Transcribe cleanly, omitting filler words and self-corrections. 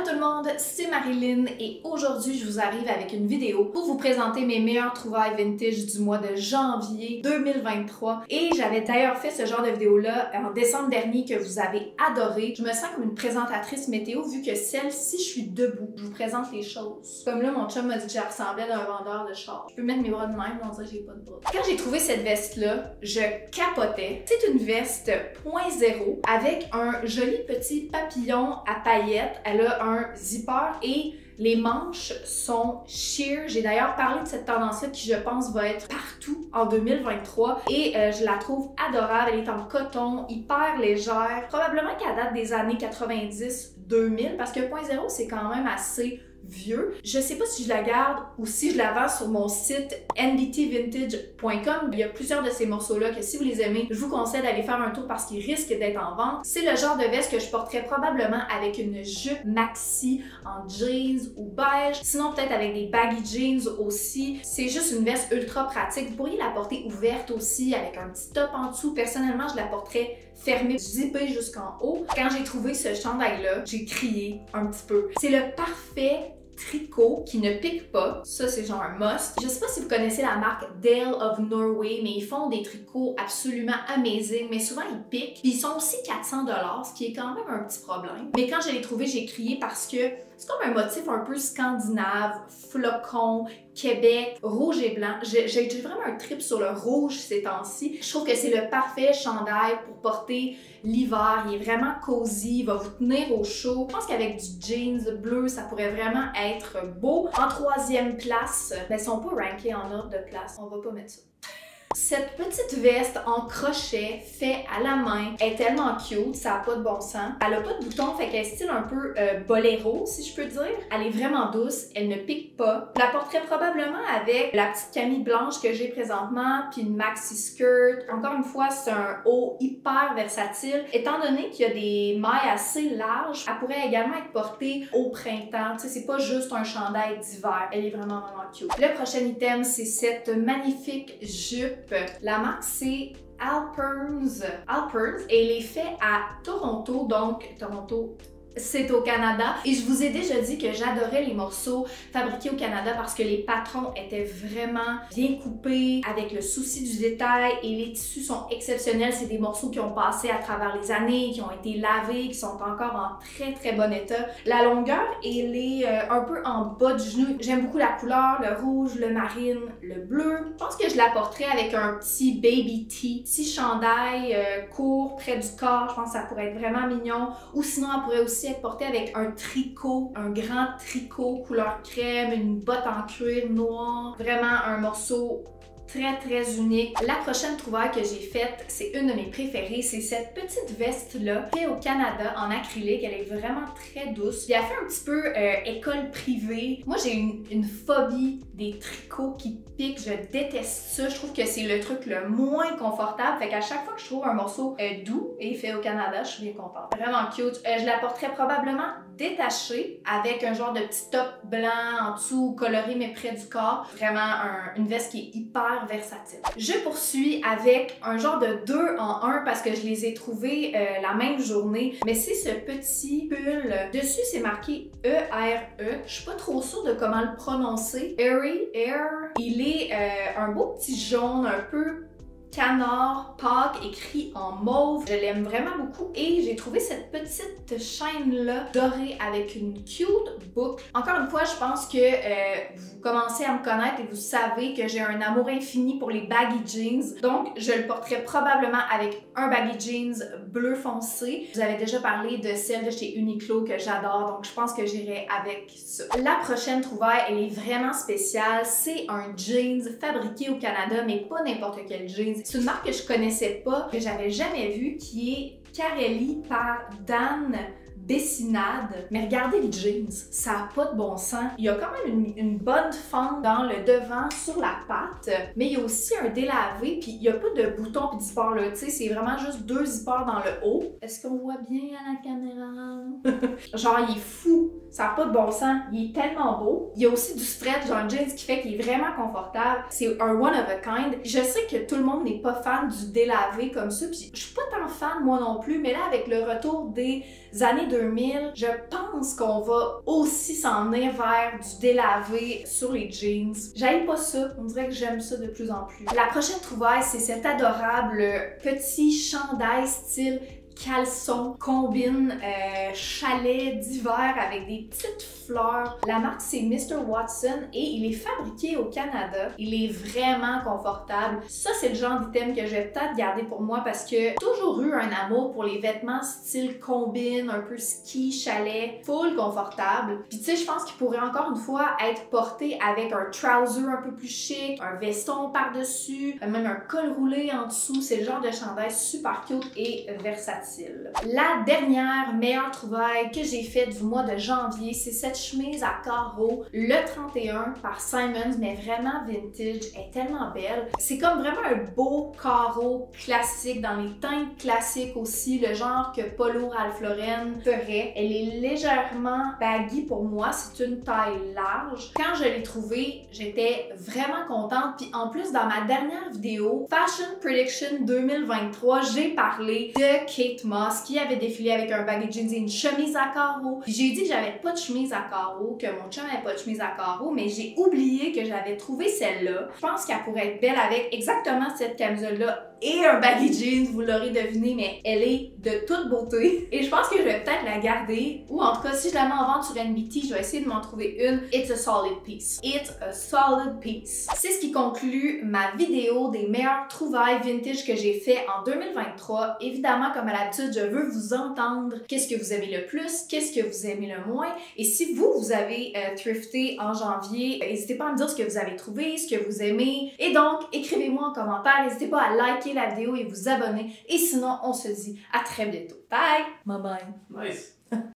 Allô tout le monde, c'est Marilyn et aujourd'hui je vous arrive avec une vidéo pour vous présenter mes meilleures trouvailles vintage du mois de janvier 2023 et j'avais d'ailleurs fait ce genre de vidéo-là en décembre dernier que vous avez adoré. Je me sens comme une présentatrice météo vu que celle-ci je suis debout. Je vous présente les choses. Comme là mon chum m'a dit que je ressemblais à un vendeur de char. Je peux mettre mes bras de même, on dirait que j'ai pas de bras. Quand j'ai trouvé cette veste-là, je capotais. C'est une veste .0 avec un joli petit papillon à paillettes. Elle a un zipper et les manches sont sheer. J'ai d'ailleurs parlé de cette tendance-là qui, je pense, va être partout en 2023 et je la trouve adorable. Elle est en coton, hyper légère, probablement qu'elle date des années 90-2000 parce que .0 c'est quand même assez vieux. Je sais pas si je la garde ou si je la vends sur mon site ndtvintage.com. Il y a plusieurs de ces morceaux-là que si vous les aimez, je vous conseille d'aller faire un tour parce qu'ils risquent d'être en vente. C'est le genre de veste que je porterais probablement avec une jupe maxi en jeans ou beige, sinon peut-être avec des baggy jeans aussi. C'est juste une veste ultra pratique. Vous pourriez la porter ouverte aussi avec un petit top en dessous. Personnellement, je la porterais fermée, zippée jusqu'en haut. Quand j'ai trouvé ce chandail-là, j'ai crié un petit peu. C'est le parfait tricot qui ne pique pas. Ça, c'est genre un must. Je sais pas si vous connaissez la marque Dale of Norway, mais ils font des tricots absolument amazing, mais souvent ils piquent. Puis ils sont aussi 400 $, ce qui est quand même un petit problème. Mais quand je l'ai trouvé, j'ai crié parce que c'est comme un motif un peu scandinave, flocon, Québec, rouge et blanc. J'ai vraiment un trip sur le rouge ces temps-ci. Je trouve que c'est le parfait chandail pour porter l'hiver. Il est vraiment cosy, il va vous tenir au chaud. Je pense qu'avec du jeans bleu, ça pourrait vraiment être beau. En troisième place, mais ils sont pas rankés en ordre de place. On va pas mettre ça. Cette petite veste en crochet fait à la main est tellement cute, ça n'a pas de bon sens. Elle a pas de boutons, fait qu'elle est style un peu boléro, si je peux dire. Elle est vraiment douce, elle ne pique pas. Je la porterais probablement avec la petite camille blanche que j'ai présentement, puis une maxi skirt. Encore une fois, c'est un haut hyper versatile. Étant donné qu'il y a des mailles assez larges, elle pourrait également être portée au printemps. Tu sais, c'est pas juste un chandail d'hiver. Elle est vraiment cute. Le prochain item, c'est cette magnifique jupe. La marque, c'est Alperns et elle est faite à Toronto, donc Toronto, c'est au Canada. Et je vous ai déjà dit que j'adorais les morceaux fabriqués au Canada parce que les patrons étaient vraiment bien coupés, avec le souci du détail et les tissus sont exceptionnels. C'est des morceaux qui ont passé à travers les années, qui ont été lavés, qui sont encore en très bon état. La longueur, elle est un peu en bas du genou. J'aime beaucoup la couleur, le rouge, le marine, le bleu. Je pense que je la porterais avec un petit baby tee, petit chandail court près du corps. Je pense que ça pourrait être vraiment mignon. Ou sinon, elle pourrait aussi être portée avec un tricot, un grand tricot couleur crème, une botte en cuir noir. Vraiment un morceau très unique. La prochaine trouvaille que j'ai faite, c'est une de mes préférées, c'est cette petite veste-là, faite au Canada en acrylique. Elle est vraiment très douce. J'ai fait un petit peu école privée. Moi, j'ai une phobie des tricots qui piquent. Je déteste ça. Je trouve que c'est le truc le moins confortable. Fait qu'à chaque fois que je trouve un morceau doux et fait au Canada, je suis bien contente. Vraiment cute. Je la porterais probablement détachée avec un genre de petit top blanc en dessous, coloré mais près du corps. Vraiment une veste qui est hyper versatile. Je poursuis avec un genre de 2 en 1 parce que je les ai trouvés la même journée. Mais c'est ce petit pull. Dessus, c'est marqué E-R-E. Je suis pas trop sûre de comment le prononcer. Airy, Air. Il est un beau petit jaune, un peu canard, Pâques, écrit en mauve. Je l'aime vraiment beaucoup et j'ai trouvé cette petite chaîne-là dorée avec une cute boucle. Encore une fois, je pense que vous commencez à me connaître et vous savez que j'ai un amour infini pour les baggy jeans. Donc, je le porterai probablement avec un baggy jeans bleu foncé. Je vous avais déjà parlé de celle de chez Uniqlo que j'adore, donc je pense que j'irai avec ça. La prochaine trouvaille, elle est vraiment spéciale. C'est un jeans fabriqué au Canada, mais pas n'importe quel jeans. C'est une marque que je connaissais pas, que j'avais jamais vue, qui est Carelli par Dan Bessinade. Mais regardez les jeans, ça n'a pas de bon sens. Il y a quand même une bonne fente dans le devant sur la patte, mais il y a aussi un délavé, puis il n'y a pas de bouton puis de zipper là, tu sais, c'est vraiment juste 2 zippers dans le haut. Est-ce qu'on voit bien à la caméra? Genre, il est fou Ça n'a pas de bon sens. Il est tellement beau. Il y a aussi du stretch dans le jeans qui fait qu'il est vraiment confortable. C'est un one of a kind. Je sais que tout le monde n'est pas fan du délavé comme ça, puis je suis pas tant fan moi non plus, mais là avec le retour des années 2000, je pense qu'on va aussi s'en venir vers du délavé sur les jeans. J'aime pas ça. On dirait que j'aime ça de plus en plus. La prochaine trouvaille, c'est cet adorable petit chandail style caleçon, combine chalet d'hiver avec des petites fleurs. La marque c'est Mr. Watson et il est fabriqué au Canada. Il est vraiment confortable. Ça c'est le genre d'item que je vais peut-être garder pour moi parce que j'ai toujours eu un amour pour les vêtements style combine, un peu ski, chalet, full confortable. Puis tu sais, je pense qu'il pourrait encore une fois être porté avec un trouser un peu plus chic, un veston par-dessus, même un col roulé en dessous. C'est le genre de chandail super cute et versatile. La dernière meilleure trouvaille que j'ai faite du mois de janvier, c'est cette chemise à carreaux, le 31 par Simons, mais vraiment vintage, elle est tellement belle. C'est comme vraiment un beau carreau classique, dans les teintes classiques aussi, le genre que Polo Ralph Lauren ferait. Elle est légèrement baggy pour moi, c'est une taille large. Quand je l'ai trouvée, j'étais vraiment contente. Puis en plus, dans ma dernière vidéo, Fashion Prediction 2023, j'ai parlé de Kate Moss qui avait défilé avec un baggy jeans et une chemise à carreaux. J'ai dit que j'avais pas de chemise à carreaux, que mon chum avait pas de chemise à carreaux, mais j'ai oublié que j'avais trouvé celle-là. Je pense qu'elle pourrait être belle avec exactement cette camisole-là et un baggy jeans, vous l'aurez deviné, mais elle est de toute beauté. Et je pense que je vais peut-être la garder, ou en tout cas, si je la mets en vente sur NBT, je vais essayer de m'en trouver une. It's a solid piece. It's a solid piece. C'est ce qui conclut ma vidéo des meilleures trouvailles vintage que j'ai fait en 2023. Évidemment, comme à l'habitude, je veux vous entendre. Qu'est-ce que vous aimez le plus? Qu'est-ce que vous aimez le moins? Et si vous avez thrifté en janvier, n'hésitez pas à me dire ce que vous avez trouvé, ce que vous aimez. Et donc, écrivez-moi en commentaire. N'hésitez pas à liker la vidéo et vous abonner. Et sinon, on se dit à très bientôt. Bye! Bye bye. Nice.